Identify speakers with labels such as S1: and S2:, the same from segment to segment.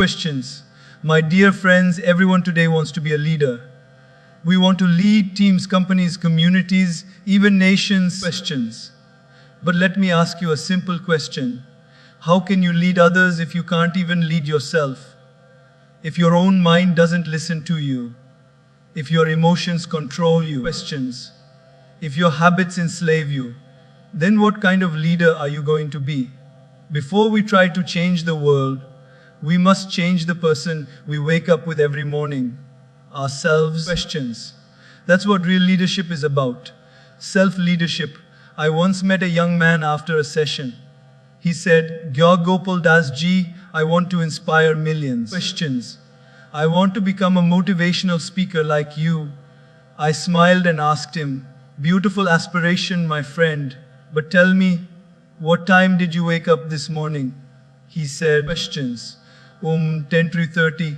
S1: Questions. My dear friends, everyone today wants to be a leader. We want to lead teams, companies, communities, even nations. Questions. But let me ask you a simple question. How can you lead others if you can't even lead yourself? If your own mind doesn't listen to you? If your emotions control you? Questions. If your habits enslave you? Then what kind of leader are you going to be? Before we try to change the world, we must change the person we wake up with every morning. Ourselves. Questions. That's what real leadership is about. Self-leadership. I once met a young man after a session. He said, Gaur Gopal Das Clone, I want to inspire millions. Questions. I want to become a motivational speaker like you. I smiled and asked him, beautiful aspiration, my friend, but tell me, what time did you wake up this morning? He said, questions. 10:30.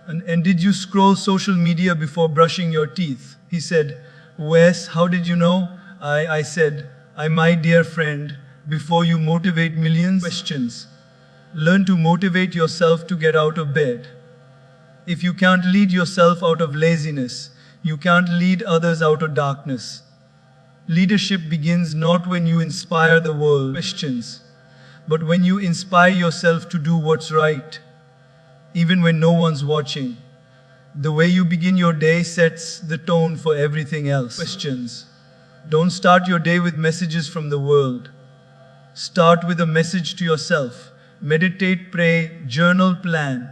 S1: And did you scroll social media before brushing your teeth? He said, Wes, how did you know? I said, my dear friend, before you motivate millions. Questions. Learn to motivate yourself to get out of bed. If you can't lead yourself out of laziness, you can't lead others out of darkness. Leadership begins not when you inspire the world. Questions. But when you inspire yourself to do what's right, even when no one's watching. The way you begin your day sets the tone for everything else. Questions. Don't start your day with messages from the world. Start with a message to yourself. Meditate, pray, journal, plan.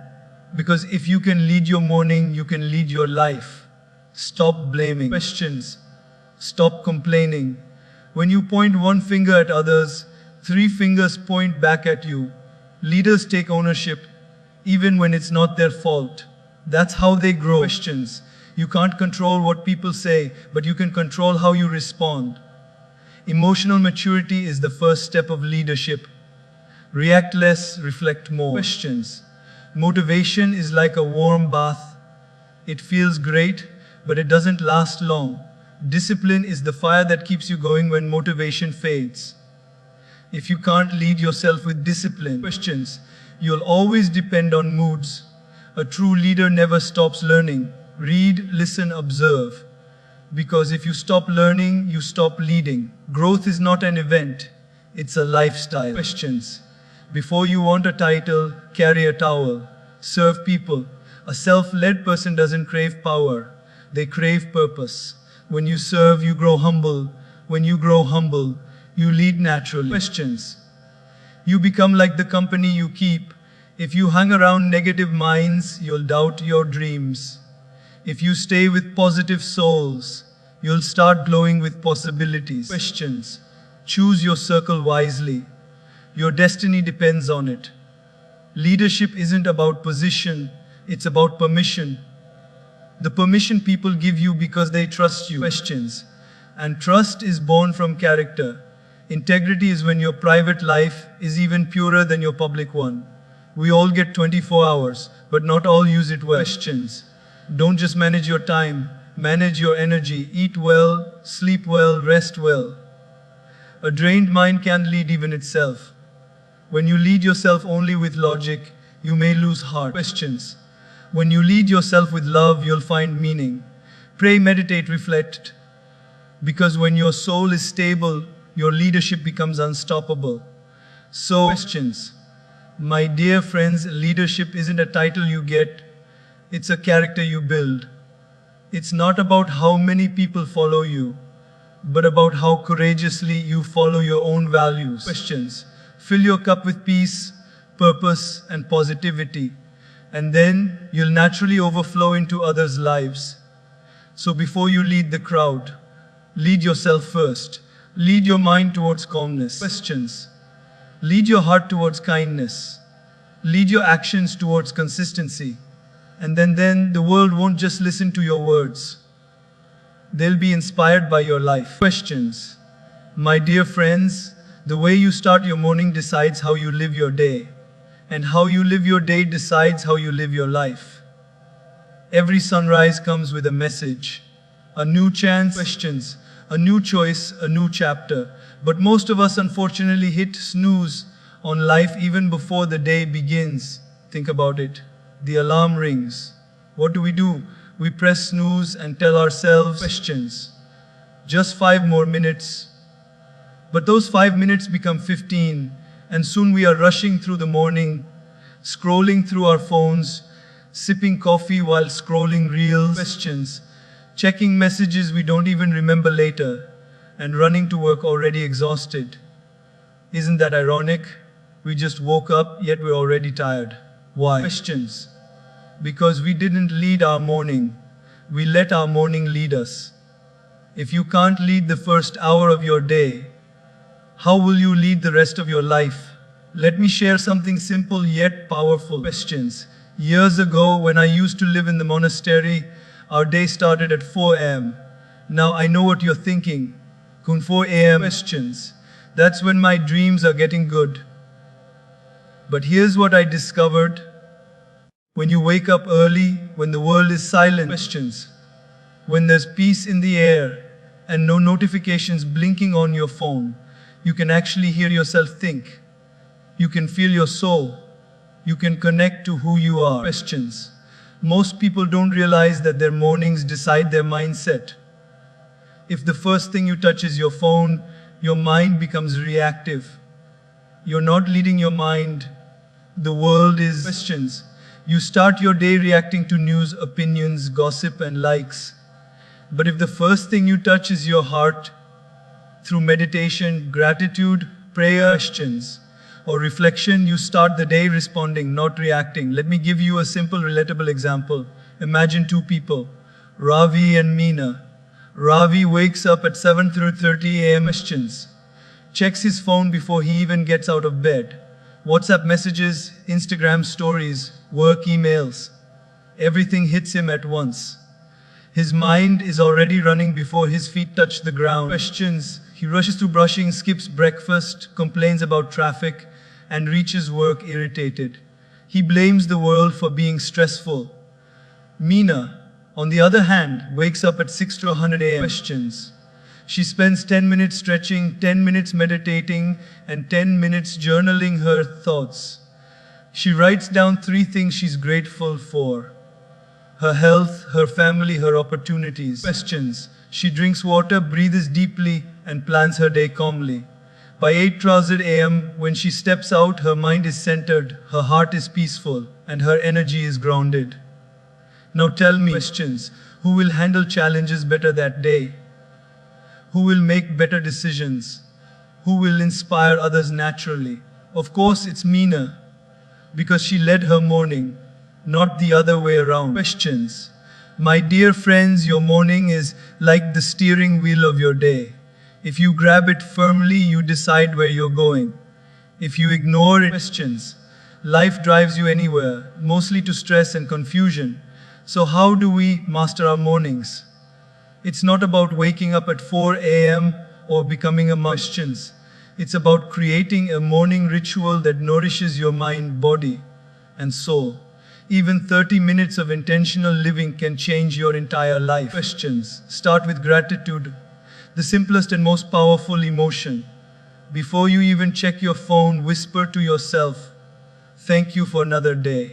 S1: Because if you can lead your morning, you can lead your life. Stop blaming. Questions. Stop complaining. When you point one finger at others, 3 fingers point back at you. Leaders take ownership, even when it's not their fault. That's how they grow. Questions. You can't control what people say, but you can control how you respond. Emotional maturity is the first step of leadership. React less, reflect more. Questions. Motivation is like a warm bath. It feels great, but it doesn't last long. Discipline is the fire that keeps you going when motivation fades. If you can't lead yourself with discipline, questions, you'll always depend on moods. A true leader never stops learning. Read, listen, observe. Because if you stop learning, you stop leading. Growth is not an event, it's a lifestyle. Questions. Before you want a title, carry a towel. Serve people. A self-led person doesn't crave power, they crave purpose. When you serve, you grow humble. When you grow humble, you lead naturally. Questions. You become like the company you keep. If you hang around negative minds, you'll doubt your dreams. If you stay with positive souls, you'll start glowing with possibilities. Questions. Choose your circle wisely. Your destiny depends on it. Leadership isn't about position, it's about permission. The permission people give you because they trust you. Questions. And trust is born from character. Integrity is when your private life is even purer than your public one. We all get 24 hours, but not all use it well. Questions. Don't just manage your time, manage your energy. Eat well, sleep well, rest well. A drained mind can't lead even itself. When you lead yourself only with logic, you may lose heart. Questions. When you lead yourself with love, you'll find meaning. Pray, meditate, reflect. Because when your soul is stable, your leadership becomes unstoppable. So, questions. My dear friends, leadership isn't a title you get, it's a character you build. It's not about how many people follow you, but about how courageously you follow your own values. Questions. Fill your cup with peace, purpose, and positivity, and then you'll naturally overflow into others' lives. So before you lead the crowd, lead yourself first. Lead your mind towards calmness. Questions. Lead your heart towards kindness. Lead your actions towards consistency. And then the world won't just listen to your words. They'll be inspired by your life. Questions. My dear friends, the way you start your morning decides how you live your day. And how you live your day decides how you live your life. Every sunrise comes with a message. A new chance. Questions. A new choice, a new chapter. But most of us unfortunately hit snooze on life even before the day begins. Think about it. The alarm rings. What do? We press snooze and tell ourselves questions. Just 5 more minutes. But those 5 minutes become 15, and soon we are rushing through the morning, scrolling through our phones, sipping coffee while scrolling reels, questions, checking messages we don't even remember later, and running to work already exhausted. Isn't that ironic? We just woke up, yet we're already tired. Why? Questions. Because we didn't lead our morning. We let our morning lead us. If you can't lead the first hour of your day, how will you lead the rest of your life? Let me share something simple yet powerful. Questions. Years ago, when I used to live in the monastery, our day started at 4 a.m. Now I know what you're thinking. Kun 4 a.m. Questions. That's when my dreams are getting good. But here's what I discovered. When you wake up early, when the world is silent, questions. When there's peace in the air and no notifications blinking on your phone, you can actually hear yourself think. You can feel your soul. You can connect to who you are. Questions. Most people don't realize that their mornings decide their mindset. If the first thing you touch is your phone, your mind becomes reactive. You're not leading your mind. The world is. Questions. You start your day reacting to news, opinions, gossip, and likes. But if the first thing you touch is your heart, through meditation, gratitude, prayer, questions, or reflection, you start the day responding, not reacting. Let me give you a simple, relatable example. Imagine two people, Ravi and Meena. Ravi wakes up at 7:30 a.m. Questions. Checks his phone before he even gets out of bed. WhatsApp messages, Instagram stories, work emails. Everything hits him at once. His mind is already running before his feet touch the ground. Questions. He rushes through brushing, skips breakfast, complains about traffic, and reaches work irritated. He blames the world for being stressful. Meena, on the other hand, wakes up at 6 to 100 a.m. Questions. She spends 10 minutes stretching, 10 minutes meditating, and 10 minutes journaling her thoughts. She writes down 3 things she's grateful for: her health, her family, her opportunities. Questions. She drinks water, breathes deeply, and plans her day calmly. By 8:00 a.m., when she steps out, her mind is centered, her heart is peaceful, and her energy is grounded. Now tell me, questions, who will handle challenges better that day? Who will make better decisions? Who will inspire others naturally? Of course, it's Meena, because she led her morning, not the other way around. Questions. My dear friends, your morning is like the steering wheel of your day. If you grab it firmly, you decide where you're going. If you ignore it, questions. Life drives you anywhere, mostly to stress and confusion. So how do we master our mornings? It's not about waking up at 4 a.m. or becoming a questions. It's about creating a morning ritual that nourishes your mind, body, and soul. Even 30 minutes of intentional living can change your entire life. Questions. Start with gratitude, the simplest and most powerful emotion. Before you even check your phone, whisper to yourself, "Thank you for another day."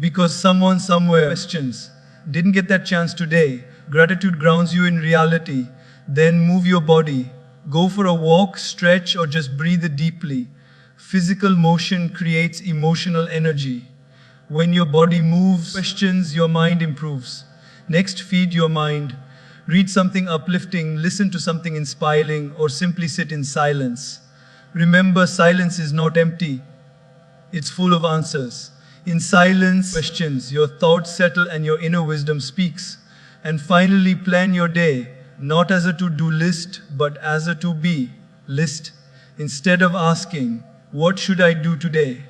S1: Because someone somewhere, questions, didn't get that chance today. Gratitude grounds you in reality. Then move your body. Go for a walk, stretch, or just breathe deeply. Physical motion creates emotional energy. When your body moves, questions, your mind improves. Next, feed your mind. Read something uplifting, listen to something inspiring, or simply sit in silence. Remember, silence is not empty. It's full of answers. In silence, questions, your thoughts settle and your inner wisdom speaks. And finally, plan your day, not as a to-do list, but as a to-be list. Instead of asking, "What should I do today?"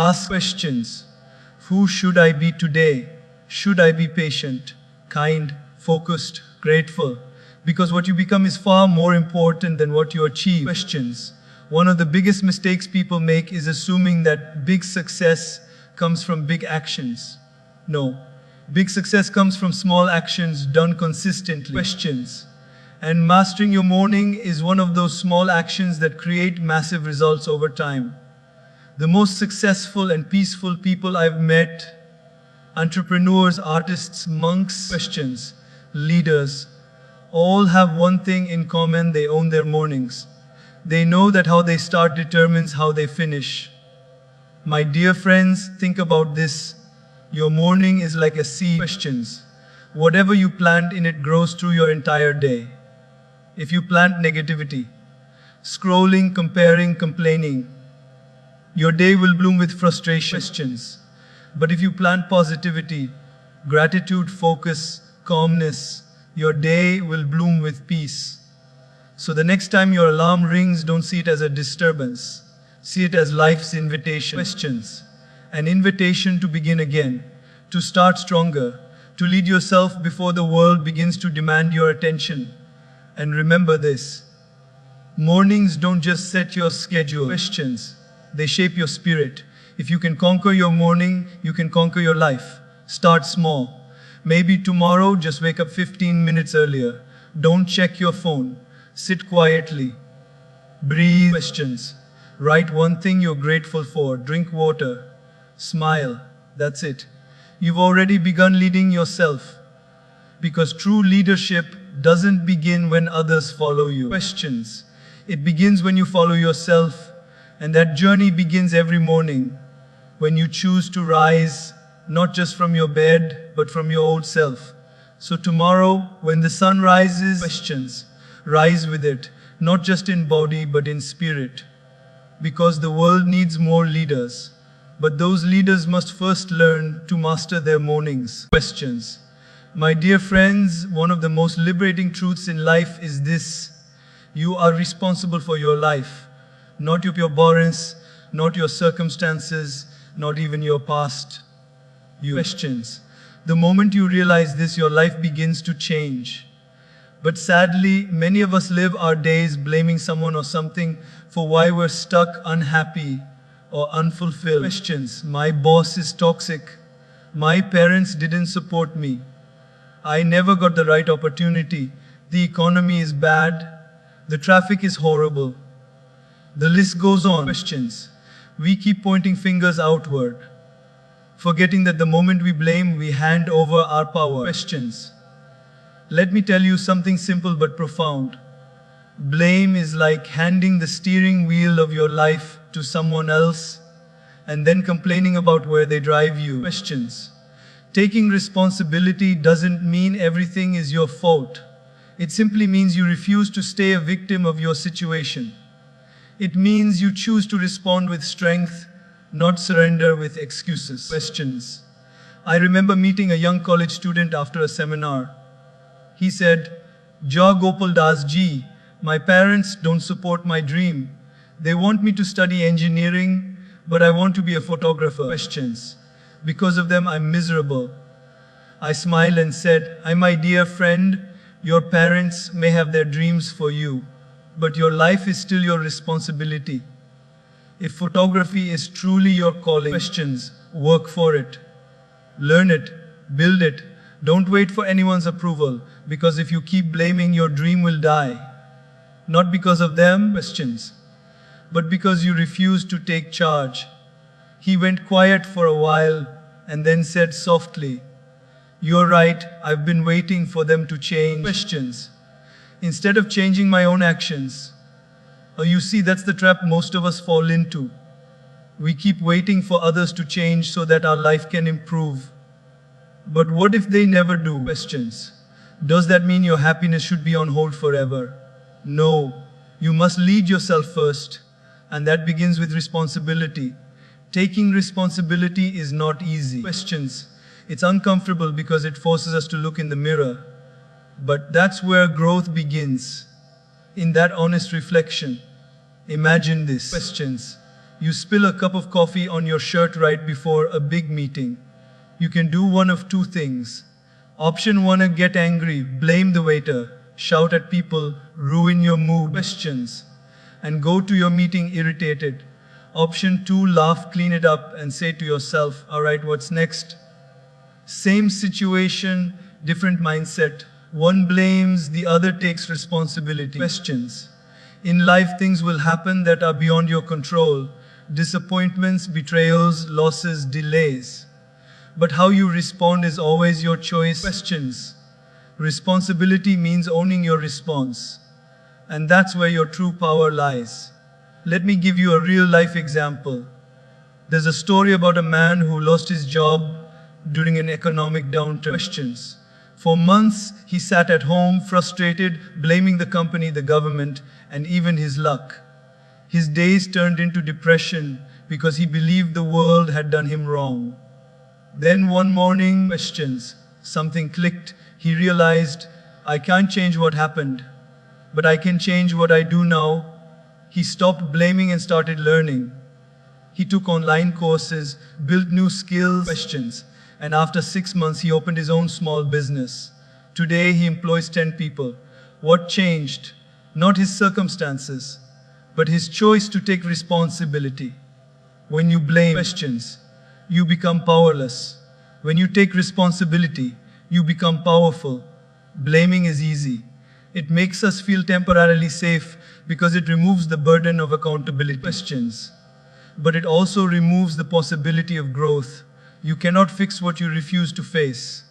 S1: ask questions. Who should I be today? Should I be patient, kind, focused, grateful? Because what you become is far more important than what you achieve. Questions. One of the biggest mistakes people make is assuming that big success comes from big actions. No. Big success comes from small actions done consistently. Questions. And mastering your morning is one of those small actions that create massive results over time. The most successful and peaceful people I've met, entrepreneurs, artists, monks, questions, leaders, all have one thing in common: they own their mornings. They know that how they start determines how they finish. My dear friends, think about this. Your morning is like a seed. Questions. Whatever you plant in it grows through your entire day. If you plant negativity, scrolling, comparing, complaining, your day will bloom with frustration. Questions. But if you plant positivity, gratitude, focus, calmness, your day will bloom with peace. So the next time your alarm rings, don't see it as a disturbance. See it as life's invitation. Questions. An invitation to begin again, to start stronger, to lead yourself before the world begins to demand your attention. And remember this: mornings don't just set your schedule. Questions. They shape your spirit. If you can conquer your morning, you can conquer your life. Start small. Maybe tomorrow, just wake up 15 minutes earlier. Don't check your phone. Sit quietly. Breathe. Questions. Write one thing you're grateful for. Drink water. Smile. That's it. You've already begun leading yourself. Because true leadership doesn't begin when others follow you. Questions. It begins when you follow yourself. And that journey begins every morning when you choose to rise, not just from your bed, but from your old self. So tomorrow, when the sun rises, questions, rise with it, not just in body, but in spirit. Because the world needs more leaders. But those leaders must first learn to master their mornings. Questions. My dear friends, one of the most liberating truths in life is this: you are responsible for your life. Not your parents, not your circumstances, not even your past. Questions. The moment you realize this, your life begins to change. But sadly, many of us live our days blaming someone or something for why we're stuck, unhappy, or unfulfilled. Questions. My boss is toxic. My parents didn't support me. I never got the right opportunity. The economy is bad. The traffic is horrible. The list goes on. Questions. We keep pointing fingers outward, forgetting that the moment we blame, we hand over our power. Questions. Let me tell you something simple but profound. Blame is like handing the steering wheel of your life to someone else and then complaining about where they drive you. Questions. Taking responsibility doesn't mean everything is your fault. It simply means you refuse to stay a victim of your situation. It means you choose to respond with strength, not surrender with excuses. Questions. I remember meeting a young college student after a seminar. He said, Gaur Gopal Das Ji, my parents don't support my dream. They want me to study engineering, but I want to be a photographer. Questions. Because of them, I'm miserable. I smiled and said, my dear friend, your parents may have their dreams for you, but your life is still your responsibility. If photography is truly your calling, questions, work for it. Learn it, build it. Don't wait for anyone's approval, because if you keep blaming, your dream will die. Not because of them, questions, but because you refuse to take charge. He went quiet for a while and then said softly, You're right, I've been waiting for them to change. Questions. Instead of changing my own actions. You see, that's the trap most of us fall into. We keep waiting for others to change so that our life can improve. But what if they never do? Questions. Does that mean your happiness should be on hold forever? No. You must lead yourself first. And that begins with responsibility. Taking responsibility is not easy. Questions. It's uncomfortable because it forces us to look in the mirror. But that's where growth begins. In that honest reflection. Imagine this. Questions. You spill a cup of coffee on your shirt right before a big meeting. You can do one of two things. Option 1, get angry, blame the waiter, shout at people, ruin your mood. Questions. And go to your meeting irritated. Option 2, laugh, clean it up, and say to yourself, alright, what's next? Same situation, different mindset. One blames, the other takes responsibility. Questions. In life, things will happen that are beyond your control. disappointments, betrayals, losses, delays. But how you respond is always your choice. Questions. Responsibility means owning your response. And that's where your true power lies. Let me give you a real life example. There's a story about a man who lost his job during an economic downturn. Questions. For months, he sat at home, frustrated, blaming the company, the government, and even his luck. His days turned into depression because he believed the world had done him wrong. Then one morning, questions. Something clicked. He realized, I can't change what happened, but I can change what I do now. He stopped blaming and started learning. He took online courses, built new skills, questions, and after 6 months he opened his own small business. Today he employs 10 people. What changed? Not his circumstances, but his choice to take responsibility. When you blame, questions, you become powerless. When you take responsibility, you become powerful. Blaming is easy. It makes us feel temporarily safe because it removes the burden of accountability. Questions. But it also removes the possibility of growth. You cannot fix what you refuse to face.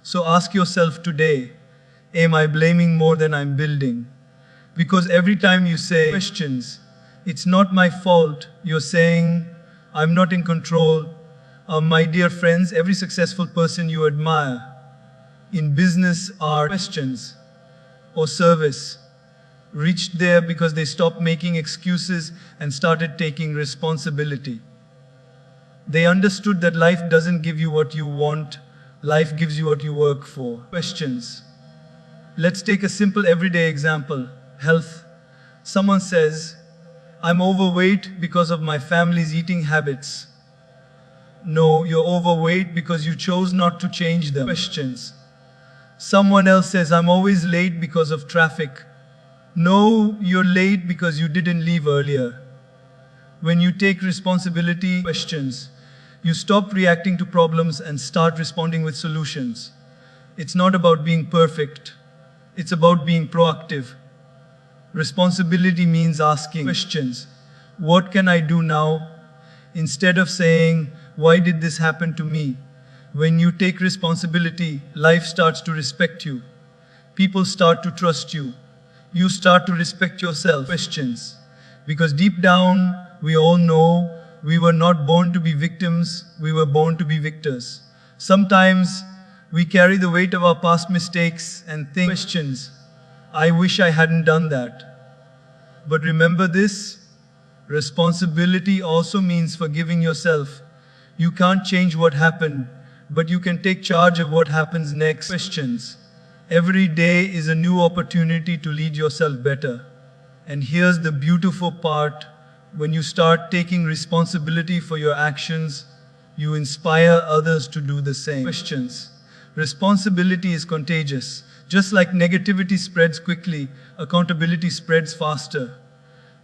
S1: So ask yourself today, am I blaming more than I'm building? Because every time you say, questions, it's not my fault, you're saying, I'm not in control. My dear friends, every successful person you admire in business are questions or service reached there because they stopped making excuses and started taking responsibility. They understood that life doesn't give you what you want, life gives you what you work for. Questions. Let's take a simple everyday example. Health. Someone says, I'm overweight because of my family's eating habits. No, you're overweight because you chose not to change them. Questions. Someone else says, I'm always late because of traffic. No, you're late because you didn't leave earlier. When you take responsibility, questions, you stop reacting to problems and start responding with solutions. It's not about being perfect. It's about being proactive. Responsibility means asking questions. What can I do now? Instead of saying, why did this happen to me? When you take responsibility, life starts to respect you. People start to trust you. You start to respect yourself. Questions. Because deep down, we all know we were not born to be victims, we were born to be victors. Sometimes we carry the weight of our past mistakes and think, questions, I wish I hadn't done that. But remember this, responsibility also means forgiving yourself. You can't change what happened, but you can take charge of what happens next. Questions. Every day is a new opportunity to lead yourself better. And here's the beautiful part. When you start taking responsibility for your actions, you inspire others to do the same. Questions. Responsibility is contagious. Just like negativity spreads quickly, accountability spreads faster.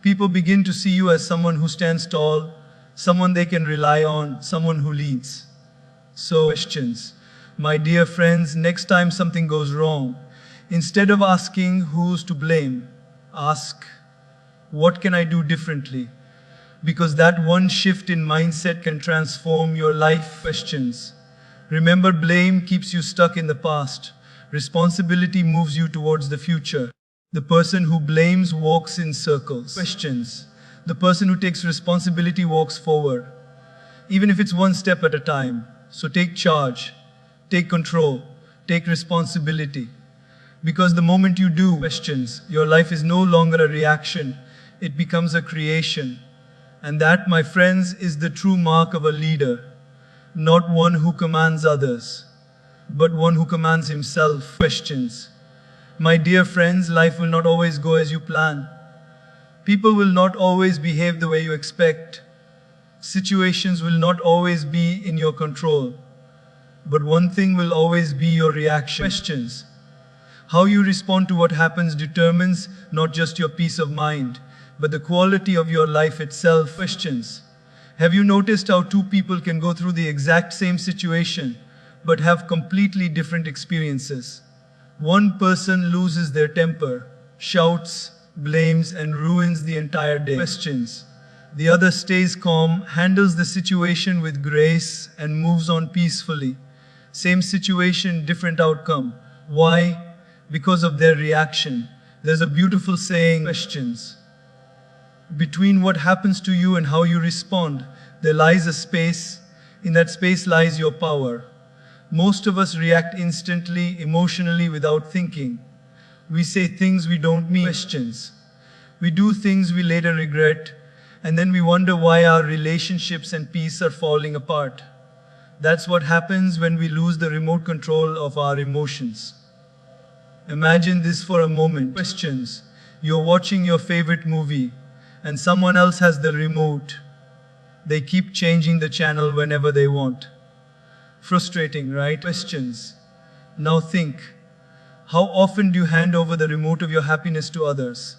S1: People begin to see you as someone who stands tall, someone they can rely on, someone who leads. So, questions. My dear friends, next time something goes wrong, instead of asking who's to blame, ask, what can I do differently? Because that one shift in mindset can transform your life. Questions. Remember, blame keeps you stuck in the past. Responsibility moves you towards the future. The person who blames walks in circles. Questions. The person who takes responsibility walks forward, even if it's one step at a time. So take charge, take control, take responsibility. Because the moment you do, questions, your life is no longer a reaction, it becomes a creation. And that, my friends, is the true mark of a leader. Not one who commands others, but one who commands himself. Questions. My dear friends, life will not always go as you plan. People will not always behave the way you expect. Situations will not always be in your control. But one thing will always be your reaction. Questions. How you respond to what happens determines not just your peace of mind, but the quality of your life itself. Questions. Have you noticed how two people can go through the exact same situation, but have completely different experiences? One person loses their temper, shouts, blames, and ruins the entire day. Questions. The other stays calm, handles the situation with grace, and moves on peacefully. Same situation, different outcome. Why? Because of their reaction. There's a beautiful saying, questions. Between what happens to you and how you respond, there lies a space. In that space lies your power. Most of us react instantly, emotionally, without thinking. We say things we don't mean. Questions. We do things we later regret, and then we wonder why our relationships and peace are falling apart. That's what happens when we lose the remote control of our emotions. Imagine this for a moment. Questions. You're watching your favorite movie, and someone else has the remote. They keep changing the channel whenever they want. Frustrating, right? Questions. Now think. How often do you hand over the remote of your happiness to others?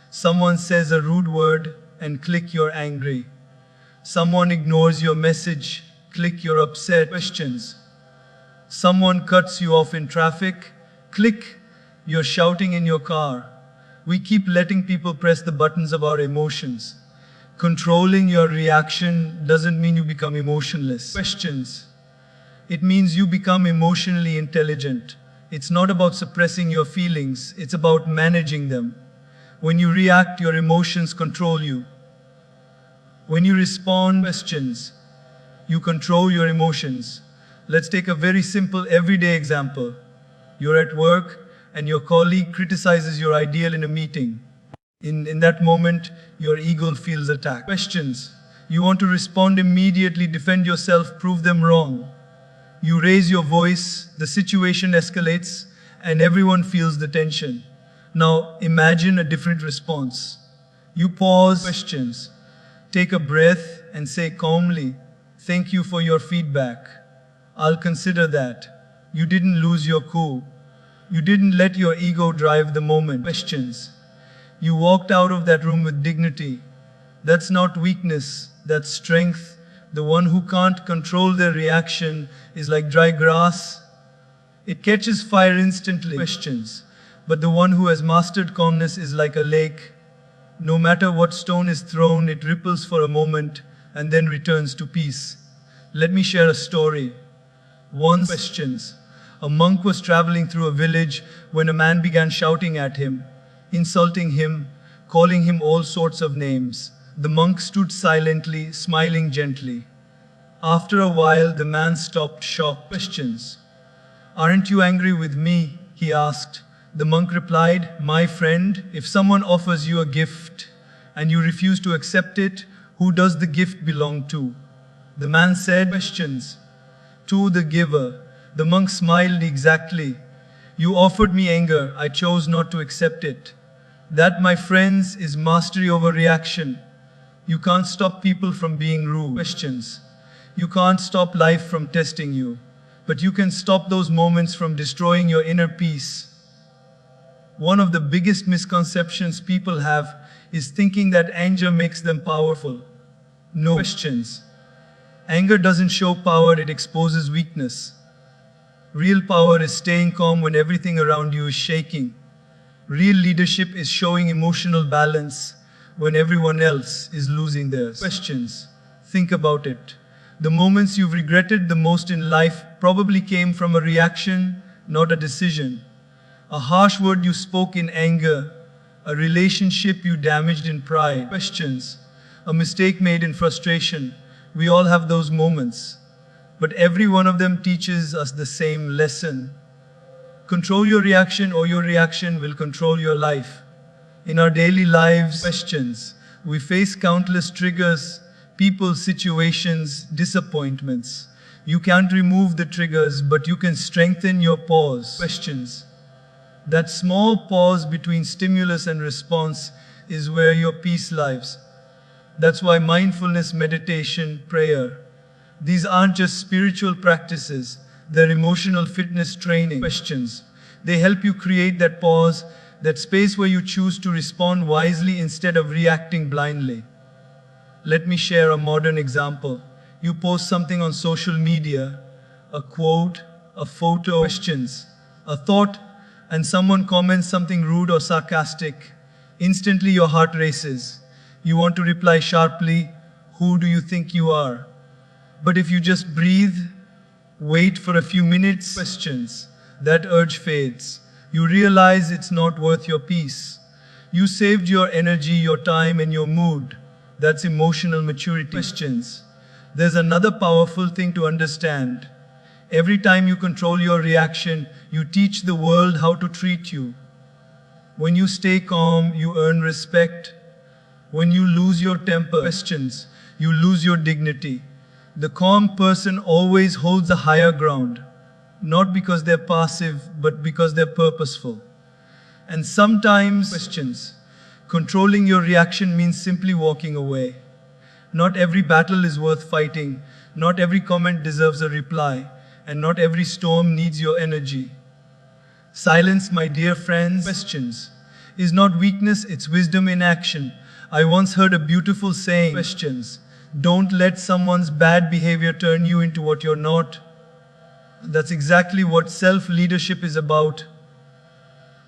S1: Someone says a rude word, and click, you're angry. Someone ignores your message, click, you're upset. Questions. Someone cuts you off in traffic, click, you're shouting in your car. We keep letting people press the buttons of our emotions. Controlling your reaction doesn't mean you become emotionless. Questions. It means you become emotionally intelligent. It's not about suppressing your feelings, it's about managing them. When you react, your emotions control you. When you respond, questions, you control your emotions. Let's take a very simple everyday example. You're at work and your colleague criticizes your ideal in a meeting. In that moment, your ego feels attacked. Questions. You want to respond immediately, defend yourself, prove them wrong. You raise your voice, the situation escalates, and everyone feels the tension. Now imagine a different response. You pause. Questions. Take a breath and say calmly, "Thank you for your feedback. I'll consider that." You didn't lose your cool. You didn't let your ego drive the moment. Questions. You walked out of that room with dignity. That's not weakness, that's strength. The one who can't control their reaction is like dry grass. It catches fire instantly. Questions. But the one who has mastered calmness is like a lake. No matter what stone is thrown, it ripples for a moment and then returns to peace. Let me share a story. Once, questions. A monk was traveling through a village when a man began shouting at him, insulting him, calling him all sorts of names. The monk stood silently, smiling gently. After a while, the man stopped, shocked. Questions. Aren't you angry with me? He asked. The monk replied, "My friend, if someone offers you a gift and you refuse to accept it, who does the gift belong to?" The man said, questions. To the giver. The monk smiled, exactly. You offered me anger, I chose not to accept it. That, my friends, is mastery over reaction. You can't stop people from being rude. Questions. You can't stop life from testing you, but you can stop those moments from destroying your inner peace. One of the biggest misconceptions people have is thinking that anger makes them powerful. No. Questions. Anger doesn't show power, it exposes weakness. Real power is staying calm when everything around you is shaking. Real leadership is showing emotional balance when everyone else is losing theirs. Questions. Think about it. The moments you've regretted the most in life probably came from a reaction, not a decision. A harsh word you spoke in anger, a relationship you damaged in pride. Questions. A mistake made in frustration. We all have those moments, but every one of them teaches us the same lesson. Control your reaction or your reaction will control your life. In our daily lives, questions, we face countless triggers, people, situations, disappointments. You can't remove the triggers, but you can strengthen your pause. Questions. That small pause between stimulus and response is where your peace lies. That's why mindfulness, meditation, prayer, these aren't just spiritual practices, they're emotional fitness training. Questions. They help you create that pause, that space where you choose to respond wisely instead of reacting blindly. Let me share a modern example. You post something on social media, a quote, a photo, questions, a thought, and someone comments something rude or sarcastic. Instantly your heart races. You want to reply sharply, "Who do you think you are?" But if you just breathe, wait for a few minutes, questions, that urge fades. You realize it's not worth your peace. You saved your energy, your time, and your mood. That's emotional maturity. Questions. There's another powerful thing to understand. Every time you control your reaction, you teach the world how to treat you. When you stay calm, you earn respect. When you lose your temper, questions, you lose your dignity. The calm person always holds a higher ground, not because they're passive, but because they're purposeful. And sometimes, questions, controlling your reaction means simply walking away. Not every battle is worth fighting, not every comment deserves a reply, and not every storm needs your energy. Silence, my dear friends, questions, is not weakness, it's wisdom in action. I once heard a beautiful saying, questions, don't let someone's bad behavior turn you into what you're not. That's exactly what self-leadership is about.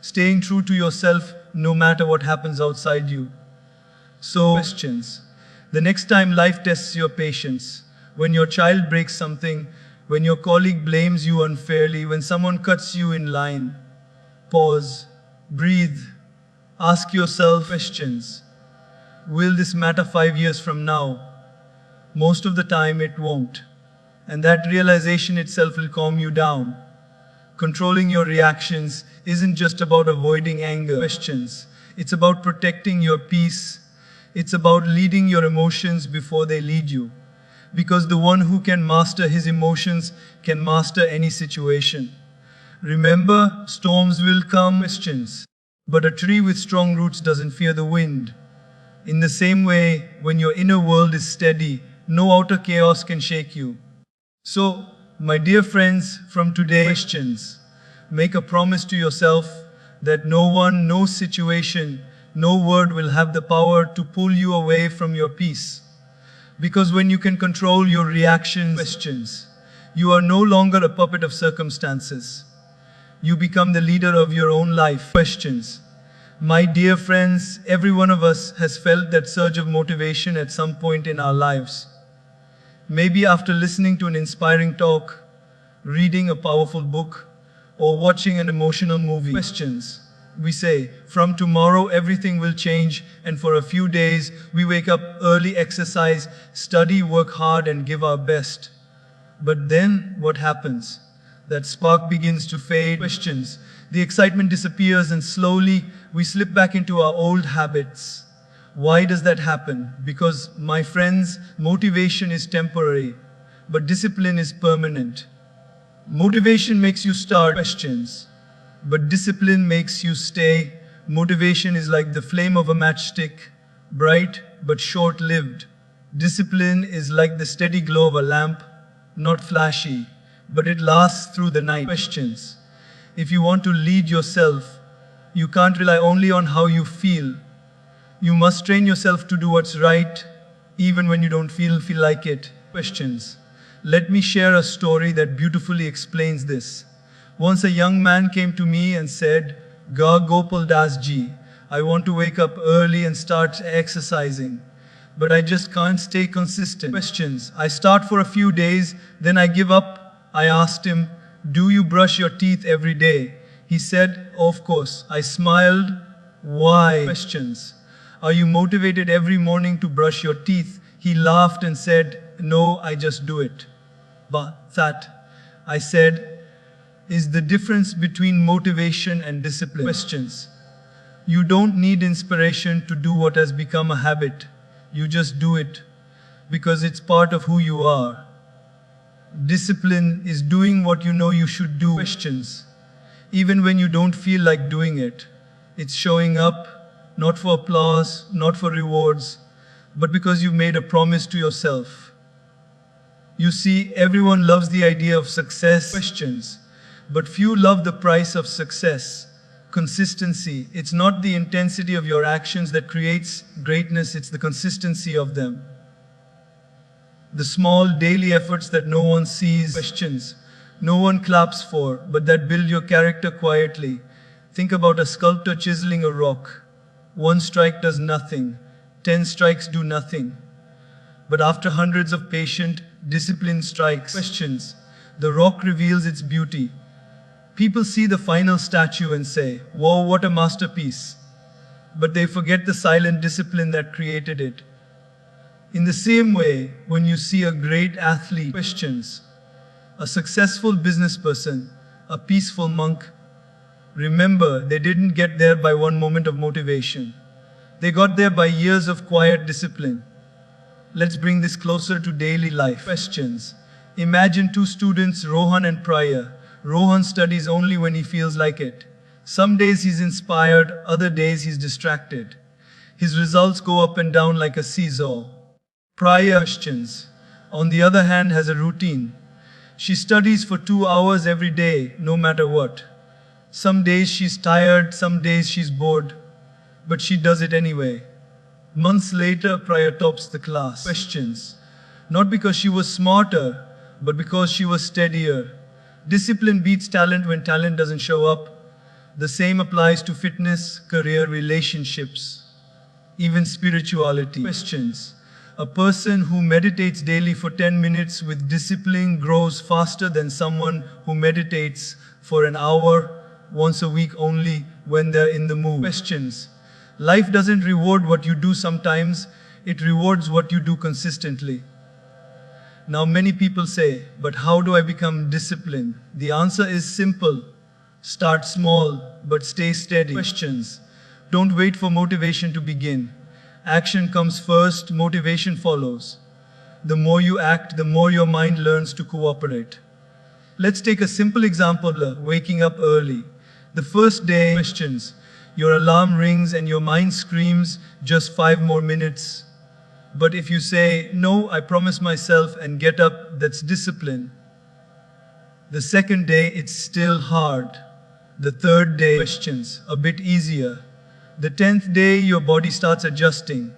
S1: Staying true to yourself no matter what happens outside you. So, questions. The next time life tests your patience, when your child breaks something, when your colleague blames you unfairly, when someone cuts you in line, pause, breathe, ask yourself questions. Will this matter 5 years from now? Most of the time it won't. And that realization itself will calm you down. Controlling your reactions isn't just about avoiding anger, questions. It's about protecting your peace. It's about leading your emotions before they lead you. Because the one who can master his emotions can master any situation. Remember, storms will come, questions. But a tree with strong roots doesn't fear the wind. In the same way, when your inner world is steady, no outer chaos can shake you. So, my dear friends, from today, questions. Make a promise to yourself that no one, no situation, no word will have the power to pull you away from your peace. Because when you can control your reactions, questions, you are no longer a puppet of circumstances. You become the leader of your own life. Questions. My dear friends, every one of us has felt that surge of motivation at some point in our lives. Maybe after listening to an inspiring talk, reading a powerful book, or watching an emotional movie. Questions. We say, from tomorrow everything will change, and for a few days we wake up early, exercise, study, work hard, and give our best. But then what happens? That spark begins to fade. Questions. The excitement disappears, and slowly we slip back into our old habits. Why does that happen? Because, my friends, motivation is temporary, but discipline is permanent. Motivation makes you start, questions, but discipline makes you stay. Motivation is like the flame of a matchstick, bright but short-lived. Discipline is like the steady glow of a lamp, not flashy, but it lasts through the night. Questions. If you want to lead yourself, you can't rely only on how you feel. You must train yourself to do what's right, even when you don't feel like it. Questions. Let me share a story that beautifully explains this. Once a young man came to me and said, Gaur Gopal Das Ji, I want to wake up early and start exercising, but I just can't stay consistent. Questions. I start for a few days, then I give up. I asked him, do you brush your teeth every day? He said, of course. I smiled. Why? Questions. Are you motivated every morning to brush your teeth? He laughed and said, no, I just do it. But that, I said, is the difference between motivation and discipline. Questions. You don't need inspiration to do what has become a habit. You just do it because it's part of who you are. Discipline is doing what you know you should do. Questions. Even when you don't feel like doing it. It's showing up, not for applause, not for rewards, but because you've made a promise to yourself. You see, everyone loves the idea of success. Questions. But few love the price of success. Consistency. It's not the intensity of your actions that creates greatness, it's the consistency of them. The small daily efforts that no one sees. Questions. No one claps for, but that build your character quietly. Think about a sculptor chiseling a rock. One strike does nothing. 10 strikes do nothing. But after hundreds of patient, disciplined strikes, questions, the rock reveals its beauty. People see the final statue and say, "Wow, what a masterpiece." But they forget the silent discipline that created it. In the same way, when you see a great athlete, questions, a successful business person, a peaceful monk, remember they didn't get there by one moment of motivation. They got there by years of quiet discipline. Let's bring this closer to daily life. Questions. Imagine two students, Rohan and Priya. Rohan studies only when he feels like it. Some days he's inspired, other days he's distracted. His results go up and down like a seesaw. Priya, questions, on the other hand, has a routine. She studies for 2 hours every day, no matter what. Some days she's tired, some days she's bored, but she does it anyway. Months later, Priya tops the class. Questions. Not because she was smarter, but because she was steadier. Discipline beats talent when talent doesn't show up. The same applies to fitness, career, relationships, even spirituality. Questions. A person who meditates daily for 10 minutes with discipline grows faster than someone who meditates for an hour once a week only when they're in the mood. Questions. Life doesn't reward what you do sometimes, it rewards what you do consistently. Now many people say, but how do I become disciplined? The answer is simple. Start small, but stay steady. Questions. Don't wait for motivation to begin. Action comes first, motivation follows. The more you act, the more your mind learns to cooperate. Let's take a simple example, waking up early. The first day, questions. Your alarm rings and your mind screams, just 5 more minutes. But if you say, no, I promise myself, and get up, that's discipline. The second day, it's still hard. The third day, questions, a bit easier. The 10th day, your body starts adjusting.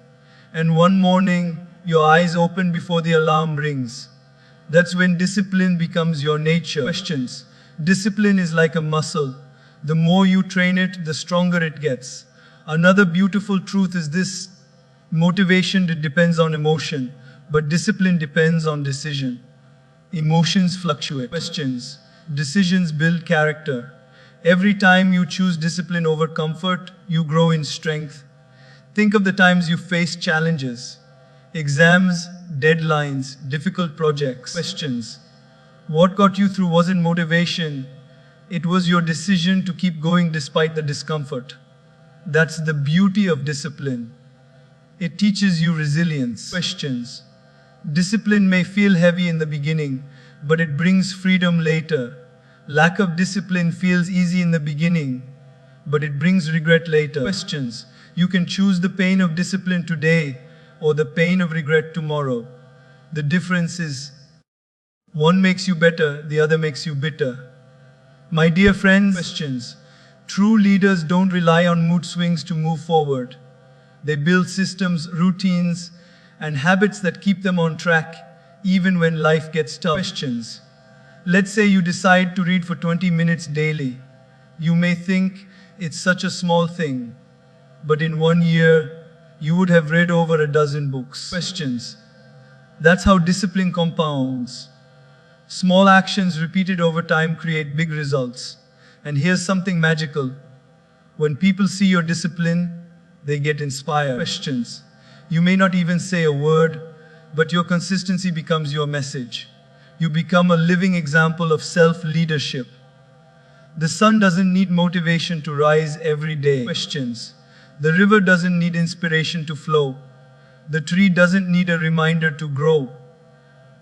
S1: And one morning, your eyes open before the alarm rings. That's when discipline becomes your nature. Questions. Discipline is like a muscle. The more you train it, the stronger it gets. Another beautiful truth is this: motivation depends on emotion, but discipline depends on decision. Emotions fluctuate. Questions. Decisions build character. Every time you choose discipline over comfort, you grow in strength. Think of the times you faced challenges, exams, deadlines, difficult projects. Questions. What got you through wasn't motivation, it was your decision to keep going despite the discomfort. That's the beauty of discipline. It teaches you resilience. Questions. Discipline may feel heavy in the beginning, but it brings freedom later. Lack of discipline feels easy in the beginning, but it brings regret later. Questions. You can choose the pain of discipline today or the pain of regret tomorrow. The difference is one makes you better, the other makes you bitter. My dear friends, questions. True leaders don't rely on mood swings to move forward. They build systems, routines, and habits that keep them on track even when life gets tough. Questions. Let's say you decide to read for 20 minutes daily. You may think it's such a small thing, but in 1 year, you would have read over a dozen books. Questions. That's how discipline compounds. Small actions repeated over time create big results. And here's something magical. When people see your discipline, they get inspired. Questions. You may not even say a word, but your consistency becomes your message. You become a living example of self-leadership. The sun doesn't need motivation to rise every day. Questions. The river doesn't need inspiration to flow. The tree doesn't need a reminder to grow.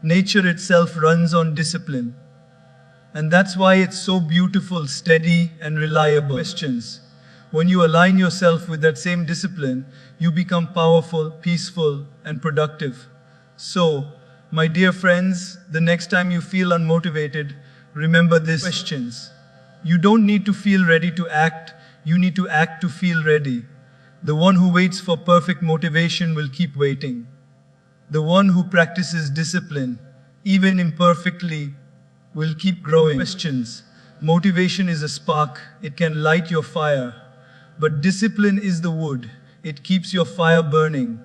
S1: Nature itself runs on discipline. And that's why it's so beautiful, steady, and reliable. Questions. When you align yourself with that same discipline, you become powerful, peaceful, and productive. So, my dear friends, the next time you feel unmotivated, remember this. Questions. You don't need to feel ready to act, you need to act to feel ready. The one who waits for perfect motivation will keep waiting. The one who practices discipline, even imperfectly, will keep growing. Questions. Motivation is a spark, it can light your fire. But discipline is the wood, it keeps your fire burning.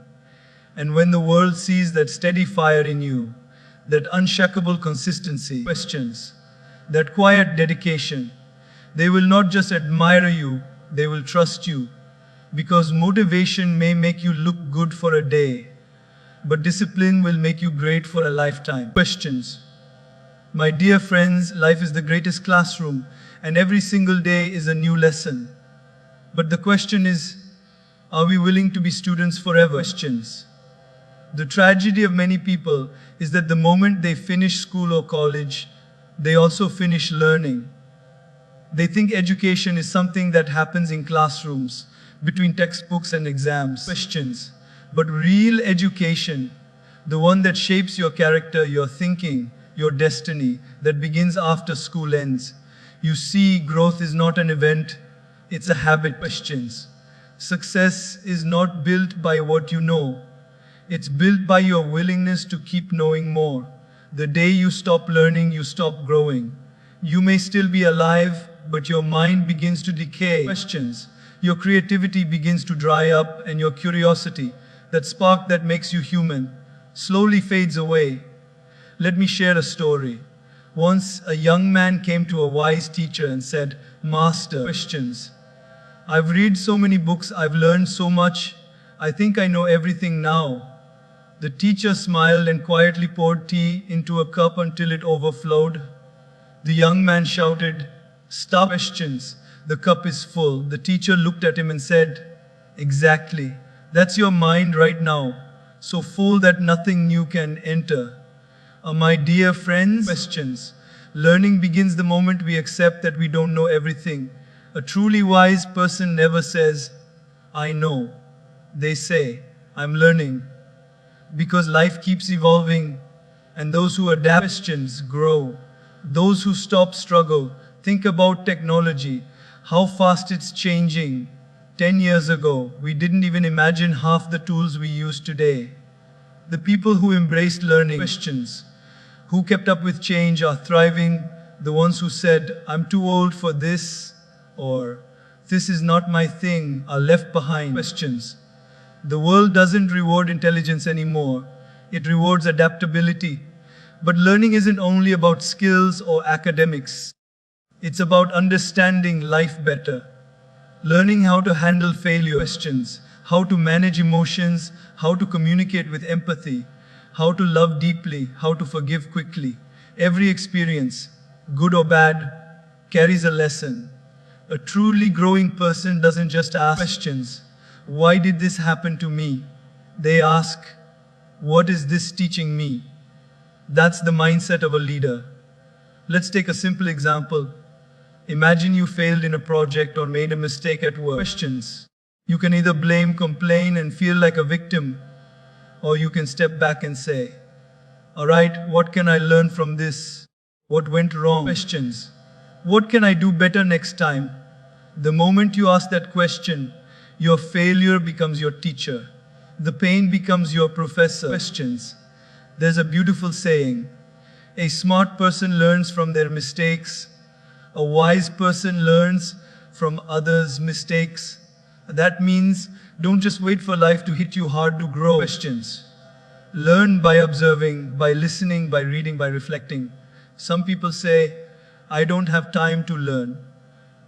S1: And when the world sees that steady fire in you, that unshakable consistency, questions, that quiet dedication, they will not just admire you, they will trust you. Because motivation may make you look good for a day, but discipline will make you great for a lifetime. Questions. My dear friends, life is the greatest classroom, and every single day is a new lesson. But the question is, are we willing to be students forever? Questions. The tragedy of many people is that the moment they finish school or college, they also finish learning. They think education is something that happens in classrooms, between textbooks and exams. Questions. But real education, the one that shapes your character, your thinking, your destiny, that begins after school ends. You see, growth is not an event, it's a habit. Questions. Success is not built by what you know. It's built by your willingness to keep knowing more. The day you stop learning, you stop growing. You may still be alive, but your mind begins to decay. Questions. Your creativity begins to dry up, and your curiosity, that spark that makes you human, slowly fades away. Let me share a story. Once a young man came to a wise teacher and said, "Master, questions. I've read so many books, I've learned so much. I think I know everything now." The teacher smiled and quietly poured tea into a cup until it overflowed. The young man shouted, "Stop questions. The cup is full." The teacher looked at him and said, "Exactly. That's your mind right now, so full that nothing new can enter." My dear friends, questions. Learning begins the moment we accept that we don't know everything. A truly wise person never says, "I know." They say, "I'm learning." Because life keeps evolving, and those who adapt questions grow. Those who stop struggle. Think about technology, how fast it's changing. 10 years ago, we didn't even imagine half the tools we use today. The people who embraced learning, questions, who kept up with change are thriving. The ones who said, "I'm too old for this," or "this is not my thing," are left behind. Questions. The world doesn't reward intelligence anymore. It rewards adaptability. But learning isn't only about skills or academics. It's about understanding life better. Learning how to handle failure, questions, how to manage emotions, how to communicate with empathy, how to love deeply, how to forgive quickly. Every experience, good or bad, carries a lesson. A truly growing person doesn't just ask questions, "Why did this happen to me?" They ask, "What is this teaching me?" That's the mindset of a leader. Let's take a simple example. Imagine you failed in a project or made a mistake at work. Questions. You can either blame, complain, and feel like a victim, or you can step back and say, "All right, what can I learn from this? What went wrong?" Questions. What can I do better next time? The moment you ask that question, your failure becomes your teacher. The pain becomes your professor. Questions. There's a beautiful saying, "A smart person learns from their mistakes. A wise person learns from others' mistakes." That means don't just wait for life to hit you hard to grow. Questions. Learn by observing, by listening, by reading, by reflecting. Some people say, "I don't have time to learn."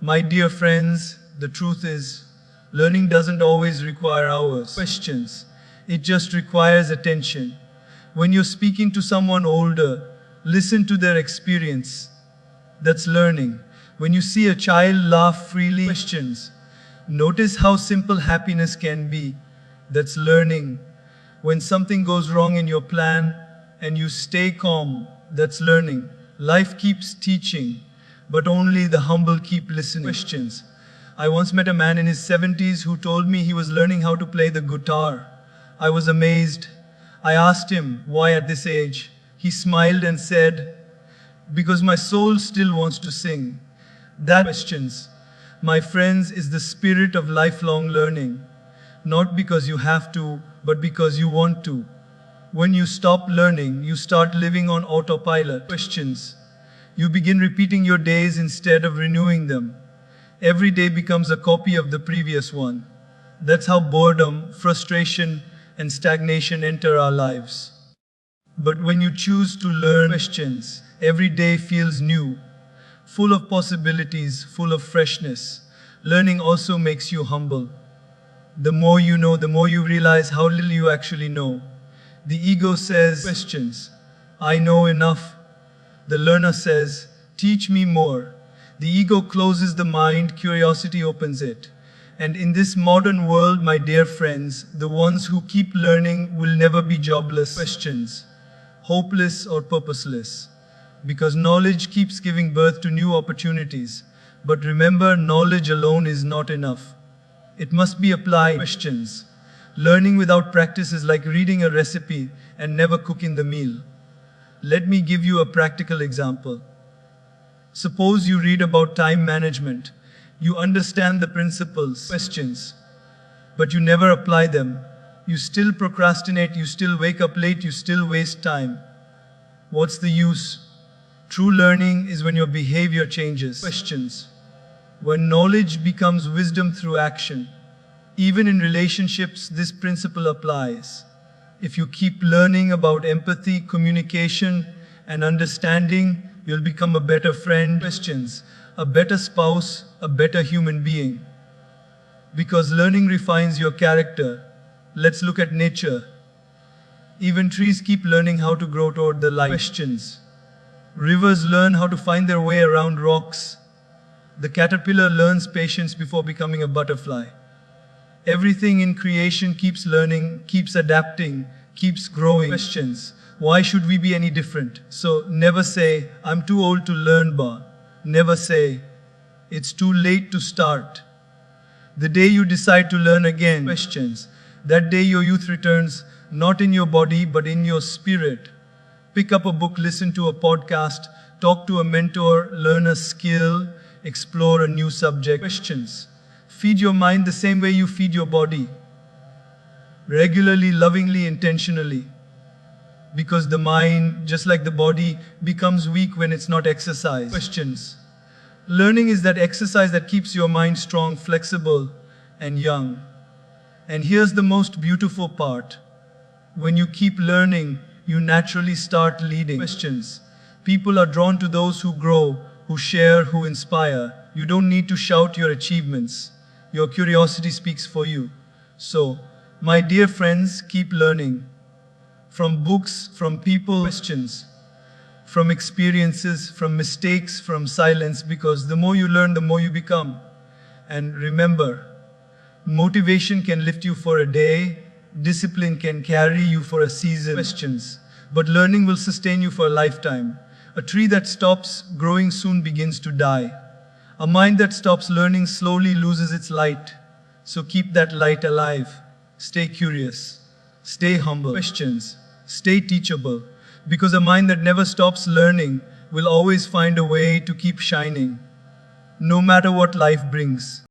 S1: My dear friends, the truth is, learning doesn't always require hours. Questions. It just requires attention. When you're speaking to someone older, listen to their experience. That's learning. When you see a child laugh freely, questions. Notice how simple happiness can be. That's learning. When something goes wrong in your plan and you stay calm, that's learning. Life keeps teaching, but only the humble keep listening. Questions. I once met a man in his 70s who told me he was learning how to play the guitar. I was amazed. I asked him, "Why at this age?" He smiled and said, "Because my soul still wants to sing." That questions, my friends, is the spirit of lifelong learning. Not because you have to, but because you want to. When you stop learning, you start living on autopilot. Questions. You begin repeating your days instead of renewing them. Every day becomes a copy of the previous one. That's how boredom, frustration, and stagnation enter our lives. But when you choose to learn questions, every day feels new, full of possibilities, full of freshness. Learning also makes you humble. The more you know, the more you realize how little you actually know. The ego says, questions, I know enough. The learner says, teach me more. The ego closes the mind, curiosity opens it. And in this modern world, my dear friends, the ones who keep learning will never be jobless, questions, hopeless or purposeless. Because knowledge keeps giving birth to new opportunities. But remember, knowledge alone is not enough. It must be applied, questions. Learning without practice is like reading a recipe and never cooking the meal. Let me give you a practical example. Suppose you read about time management. You understand the principles, questions, but you never apply them. You still procrastinate, you still wake up late, you still waste time. What's the use? True learning is when your behavior changes, questions. When knowledge becomes wisdom through action. Even in relationships, this principle applies. If you keep learning about empathy, communication, and understanding, you'll become a better friend, questions, a better spouse, a better human being. Because learning refines your character. Let's look at nature. Even trees keep learning how to grow toward the light, questions. Rivers learn how to find their way around rocks. The caterpillar learns patience before becoming a butterfly. Everything in creation keeps learning, keeps adapting, keeps growing. Questions. Why should we be any different? So never say, I'm too old to learn, Ba. Never say, it's too late to start. The day you decide to learn again, questions, that day your youth returns, not in your body, but in your spirit. Pick up a book, listen to a podcast, talk to a mentor, learn a skill, explore a new subject. Questions. Feed your mind the same way you feed your body. Regularly, lovingly, intentionally. Because the mind, just like the body, becomes weak when it's not exercised. Questions. Learning is that exercise that keeps your mind strong, flexible, and young. And here's the most beautiful part. When you keep learning, you naturally start leading. Questions. People are drawn to those who grow, who share, who inspire. You don't need to shout your achievements. Your curiosity speaks for you. So, my dear friends, keep learning. From books, from people, questions, from experiences, from mistakes, from silence, because the more you learn, the more you become. And remember, motivation can lift you for a day, discipline can carry you for a season, questions, but learning will sustain you for a lifetime. A tree that stops growing soon begins to die. A mind that stops learning slowly loses its light. So keep that light alive. Stay curious. Stay humble. Questions. Stay teachable. Because a mind that never stops learning will always find a way to keep shining, no matter what life brings.